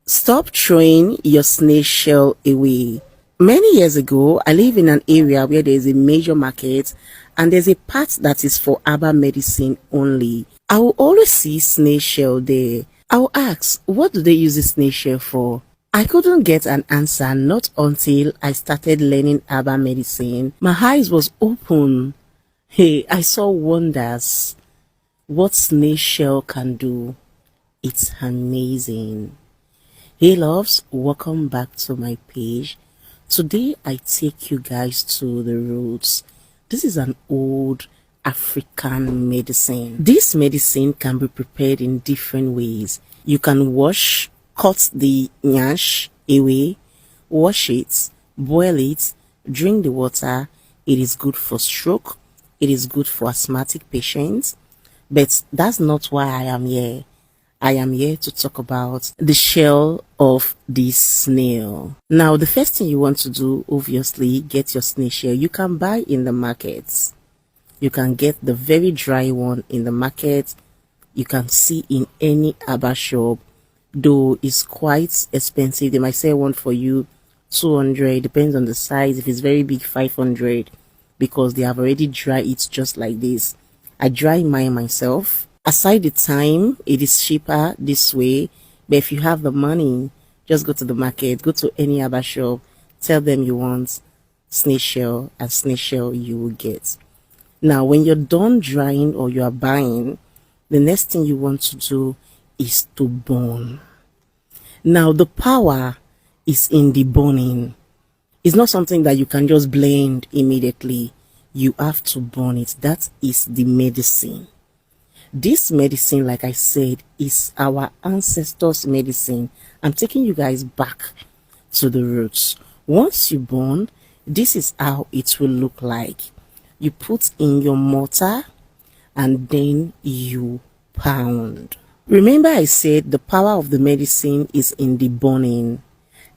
Stop throwing your snail shell away. Many years ago, I live in an area where there is a major market and there's a part that is for herbal medicine only. I will always see snail shell there. I will ask, what do they use the snail shell for? I couldn't get an answer not until I started learning herbal medicine. My eyes was open. Hey, I saw wonders. What snail shell can do. It's amazing. Hey loves, welcome back to my page. Today I take you guys to the roots. This is an old African medicine. This medicine can be prepared in different ways. You can wash, cut the nyash away, wash it, boil it, drink the water. It is good for stroke. It is good for asthmatic patients. But that's not why I am here. I am here to talk about the shell of this snail. Now, the first thing you want to do, obviously, get your snail shell. You can buy in the markets. You can get the very dry one in the market. You can see in any herbal shop, though it's quite expensive. They might sell one for you 200, depends on the size. If it's very big, 500, because they have already dried it just like this. I dry mine myself. Aside the time, it is cheaper this way, but if you have the money, just go to the market, go to any other shop, tell them you want snail shell, and snail shell you will get. Now, when you're done drying or you are buying, the next thing you want to do is to burn. Now, the power is in the burning. It's not something that you can just blend immediately. You have to burn it. That is the medicine. This medicine, like I said, is our ancestors' medicine. I'm taking you guys back to the roots. Once you burn, this is how it will look like. You put in your mortar and then you pound. Remember I said the power of the medicine is in the burning.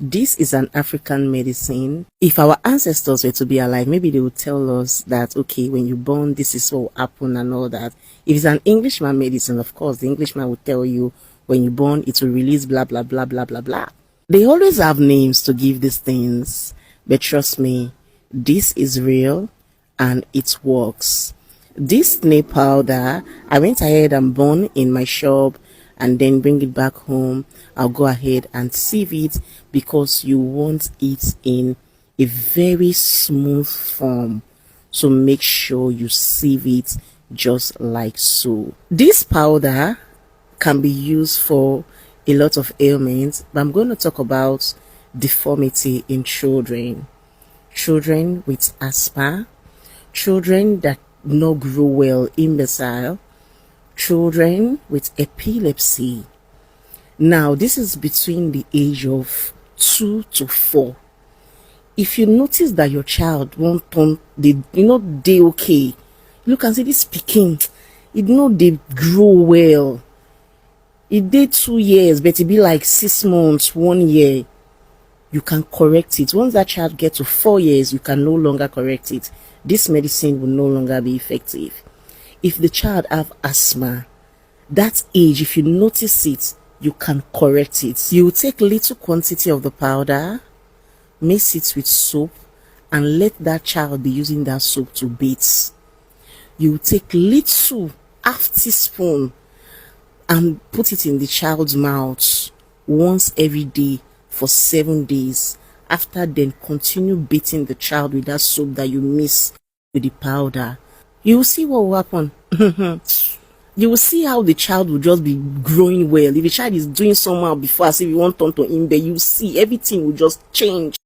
This is an African medicine. If our ancestors were to be alive, maybe they would tell us that, okay, when you burn, this is what will happen and all that. If it's an Englishman medicine, of course, the Englishman will tell you when you burn, it will release blah, blah, blah, blah, blah, blah. They always have names to give these things. But trust me, this is real and it works. This snail powder, I went ahead and burned in my shop and then bring it back home. I'll go ahead and sieve it because you want it in a very smooth form. So make sure you sieve it just like so. This powder can be used for a lot of ailments, but I'm going to talk about deformity in children. Children with asthma, children that not grow well, imbecile, children with epilepsy. Now, this is between the age of 2 to 4. If you notice that your child won't turn, they okay. You can see this speaking, they grow well. It did 2 years, but it be like 6 months, 1 year. You can correct it. Once that child gets to 4 years, you can no longer correct it. This medicine will no longer be effective. If the child have asthma, that age, if you notice it, you can correct it. You will take little quantity of the powder, mix it with soap, and let that child be using that soap to bathe. You will take little, half teaspoon, and put it in the child's mouth once every day for 7 days. After then, continue beating the child with that soap that you mix with the powder. You will see what will happen. You will see how the child will just be growing well. If the child is doing somehow before, as if you want turn to imbe, you see everything will just change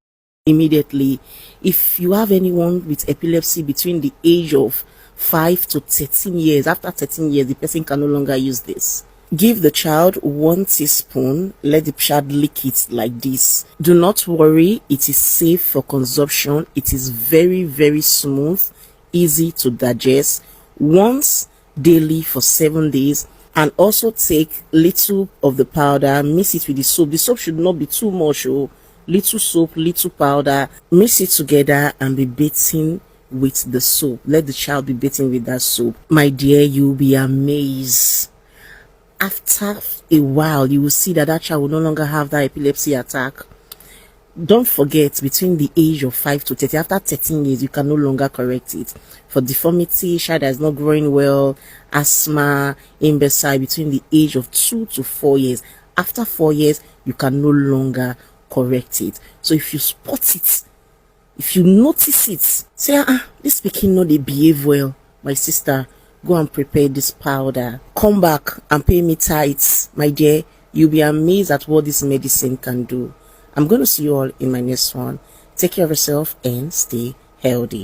immediately. If you have anyone with epilepsy between the age of 5 to 13 years, after 13 years, the person can no longer use this. Give the child 1 teaspoon, let the child lick it like this. Do not worry, it is safe for consumption. It is very, very smooth, easy to digest. Once daily for 7 days, and also take little of the powder, mix it with the soap. The soap should not be too much. Little soap, little powder, mix it together and be bathing with the soap. Let the child be bathing with that soap. My dear, you'll be amazed. After a while, you will see that that child will no longer have that epilepsy attack. Don't forget, between the age of 5 to 30, after 13 years, you can no longer correct it. For deformity, child that is not growing well, asthma, imbecile, between the age of 2 to 4 years. After 4 years, you can no longer correct it. So if you spot it, if you notice it, say, this pikin no dey behave well, my sister, go and prepare this powder. Come back and pay me tithes, my dear. You'll be amazed at what this medicine can do. I'm going to see you all in my next one. Take care of yourself and stay healthy.